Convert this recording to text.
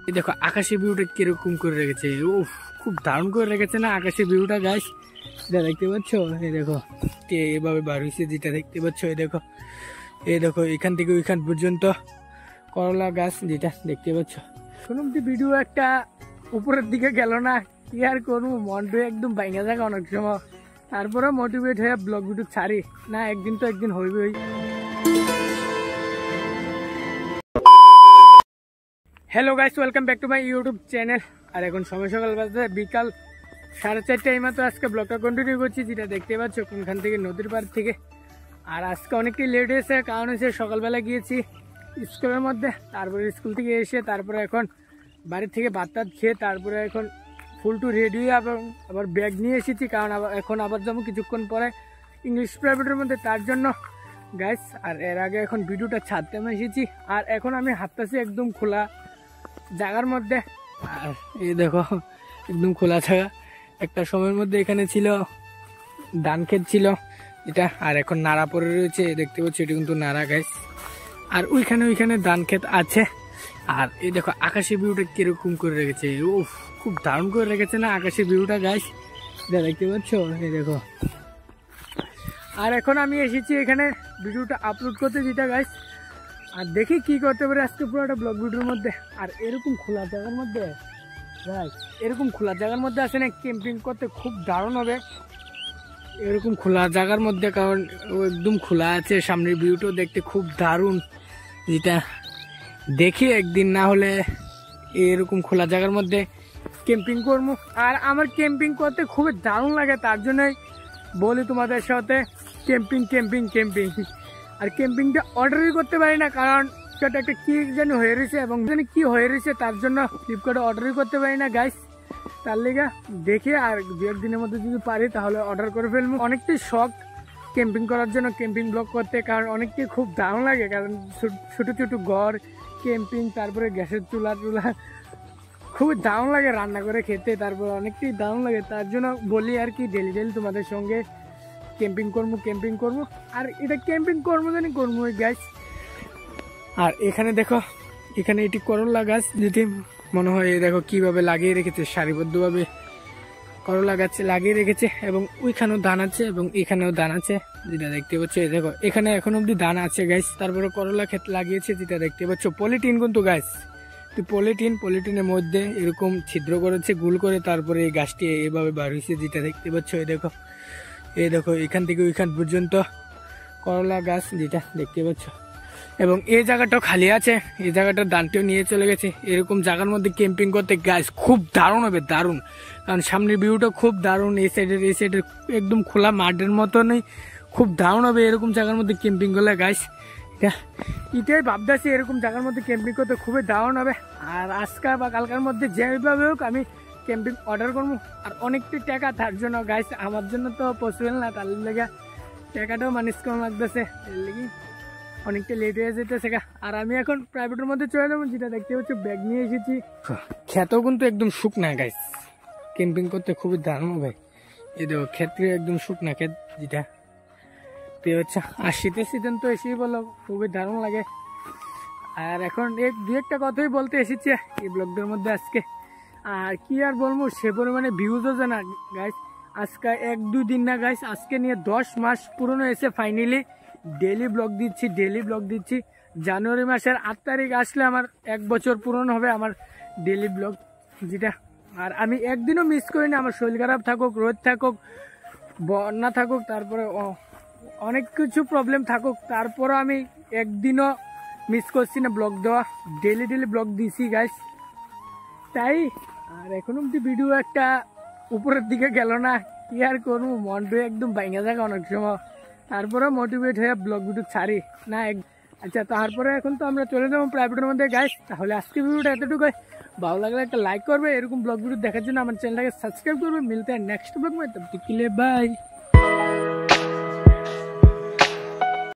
এই দেখো আকাশের ভিউটা কিরকম করে রেখেছে। উফ, খুব দারুণ করে রেখেছে না আকাশের ভিউটা গাইস। এটা দেখতে পাচ্ছ, এই দেখো এভাবে বার হয়েছে যেটা দেখতে পাচ্ছ। এই দেখো এখান থেকে ওইখান পর্যন্ত করলা গাছ যেটা দেখতে পাচ্ছ। কোনো ভিডিও একটা উপরের দিকে গেল না, কি আর করবো, মনটা একদম ভাঙা থাকে অনেক সময়। তারপরে মোটিভেট হয়ে ব্লগ ভিডিও ছাড়ি না, একদিন তো একদিন হইবেই। Hello guys, welcome back to my YouTube channel. আর এখন সময় সকাল বাজে বিকাল 4:30 টাইমে তো আজকে ব্লগটা কন্টিনিউ করছি, যেটা দেখতে পাচ্ছ কোনখান থেকে, নদীর পাড় থেকে। আর আজকে অনেকটাই লেট হয়েছে, কারণ হচ্ছে সকালবেলা গিয়েছি স্কুলের মধ্যে, তারপরে স্কুল থেকে এসে তারপরে এখন বাড়ির থেকে ভাত টাত খেয়ে তারপরে এখন ফুল টু রেডি হয়ে আবার ব্যাগ নিয়ে এসেছি, কারণ এখন আবার যাবো কিছুক্ষণ পরে ইংলিশ প্রাইভেটের মধ্যে, তার জন্য গাইস। আর এর আগে এখন ভিডিওটা ছাড়তে আমি এসেছি। আর এখন আমি হাঁটতেছি একদম খোলা জায়গার মধ্যে। আর এই দেখো একদম খোলা জায়গা। একটা সময়ের মধ্যে এখানে ছিল ধান ক্ষেত ছিল এটা, আর এখন নাড়া পড়ে রয়েছে দেখতে পাচ্ছি, এটা কিন্তু নাড়া গাইস। আর ওইখানে ধান ক্ষেত আছে। আর এই দেখো আকাশের ভিউটা কিরকম করে রেখেছে। উফ, খুব দারুণ করে রেখেছে না আকাশের ভিউটা গাইস, এটা দেখতে পাচ্ছ। এই দেখো, আর এখন আমি এসেছি এখানে ভিডিওটা আপলোড করতে যেটা গাইস। আর দেখি কি করতে পারি আজকে পুরোটা ব্লগ ভিডিওর মধ্যে। আর এরকম খোলা জায়গার মধ্যে এরকম খোলা জায়গার মধ্যে আসে না, ক্যাম্পিং করতে খুব দারুণ হবে এরকম খোলা জায়গার মধ্যে, কারণ ও একদম খোলা আছে, সামনের ভিউটাও দেখতে খুব দারুণ। যেটা দেখি একদিন না হলে এরকম খোলা জায়গার মধ্যে ক্যাম্পিং করবো। আর আমার ক্যাম্পিং করতে খুবই দারুণ লাগে, তার জন্যই বলি তোমাদের সাথে ক্যাম্পিং ক্যাম্পিং ক্যাম্পিং। আর ক্যাম্পিংটা অর্ডারই করতে পারি না, কারণ সেটা একটা কি যেন হয়ে রয়েছে, এবং কি হয়ে রয়েছে তার জন্য ফ্লিপকার্টে অর্ডারই করতে পারি না গাইস। তার লেগে দেখে আর দু একদিনের মধ্যে যদি পারি তাহলে অর্ডার করে ফেলবো। অনেকটাই শখ ক্যাম্পিং করার জন্য, ক্যাম্পিং ব্লগ করতে, কারণ অনেকটাই খুব দারুণ লাগে। কারণ ছোটো ছোটো ঘর, ক্যাম্পিং, তারপরে গ্যাসের চুলা খুবই দারুণ লাগে রান্না করে খেতে, তারপর অনেকটাই দারুণ লাগে। তার জন্য বলি আর কি, ডেলি তোমাদের সঙ্গে ক্যাম্পিং করবো। আর এটা ক্যাম্পিং করবো গাছ। আর এখানে দেখো, এখানে এটি করলা গাছ যদি মনে হয়, দেখো কিভাবে লাগিয়ে রেখেছে, সারিবদ্ধভাবে করলা গাছ লাগিয়ে রেখেছে, এবং ওইখানেও ধান আছে এবং এখানেও ধান আছে যেটা দেখতে পাচ্ছ। দেখো এখানে এখন অব্দি ধান আছে গাছ, তারপরে করলা ক্ষেত লাগিয়েছে যেটা দেখতে পাচ্ছ। পলিটিন কিন্তু গাছ, তো পলিটিনের মধ্যে এরকম ছিদ্র করেছে গোল করে, তারপরে এই গাছটি এভাবে বার হয়েছে যেটা দেখতে পাচ্ছ। এই দেখো এখান থেকে ওইখান পর্যন্ত করলা গাছ যেটা দেখতে পাচ্ছ। এবং এই জায়গাটাও খালি আছে, এই জায়গাটার ধানটিও নিয়ে চলে গেছে। এরকম জায়গার মধ্যে ক্যাম্পিং করতে গাছ খুব দারুণ হবে, দারুণ, কারণ সামনের ভিউটা খুব দারুণ। এই সাইডের একদম খোলা মাঠের মতনই খুব দারুণ হবে এরকম জায়গার মধ্যে ক্যাম্পিং করলে গাছ। এটাই ভাবতেছি, এরকম জায়গার মধ্যে ক্যাম্পিং করতে খুবই দারুণ হবে। আর আজকে বা কালকার মধ্যে যেভাবে হোক আমি ক্যাম্পিং অর্ডার করবো। আর অনেকটা টাকা, তার জন্য গাইস আমার জন্য তো পসিবল না, তার লেগে টাকাটাও ম্যানেজ করা লাগতেছে, এর লেগে অনেকটা লেট হয়ে যেতেছে। আর আমি এখন প্রাইভেটের মধ্যে চলে যাবো, যেটা দেখতে পাচ্ছি ব্যাগ নিয়ে এসেছি। ক্ষেতও কিন্তু একদম শুকনা গাইস, ক্যাম্পিং করতে খুবই দারুণ হবে। এই দেখো ক্ষেত্রে একদম শুকনা ক্ষেত যেটা হচ্ছে। আর শীতের সিজন তো এসেই বলো, খুবই দারুণ লাগে। আর এখন দু একটা কথাই বলতে এসেছি এই ব্লগদের মধ্যে আজকে। আর কি আর বলবো, সে পরিমাণে ভিউজ হচ্ছে না গাইস। আজকে 1-2 দিন না গাইস, আজকে নিয়ে 10 মাস পুরনো এসে ফাইনালি ডেলি ব্লগ দিচ্ছি। জানুয়ারি মাসের 8 তারিখ আসলে আমার 1 বছর পূরণ হবে আমার ডেলি ব্লগ যেটা। আর আমি একদিনও মিস করি না, আমার শরীর খারাপ থাকুক, রোদ থাকুক, বন্যা থাকুক, তারপরে অনেক কিছু প্রবলেম থাকুক, তারপরও আমি একদিনও মিস করছি না ব্লগ দেওয়া। ডেলি ব্লগ দিছি গাইস তাই। আর এখন অব্দি ভিডিও একটা উপরের দিকে গেল না, কি আর করবো, মনটা একদম ভাঙা থাকে অনেক সময়। তারপরে মোটিভেট হয়ে ব্লগ ভিডিও ছাড়ি না। আচ্ছা, তারপরে এখন তো আমরা চলে যাবো প্রাইভেটের মধ্যে গাইস। তাহলে আজকে ভিডিওটা এতটুকুই, ভালো লাগলে একটা লাইক করবে, এরকম ব্লগ ভিডিও দেখার জন্য আমার চ্যানেলটাকে সাবস্ক্রাইব করবে। মিলতে নেক্সট ব্লগ में, तब तक के लिए बाय।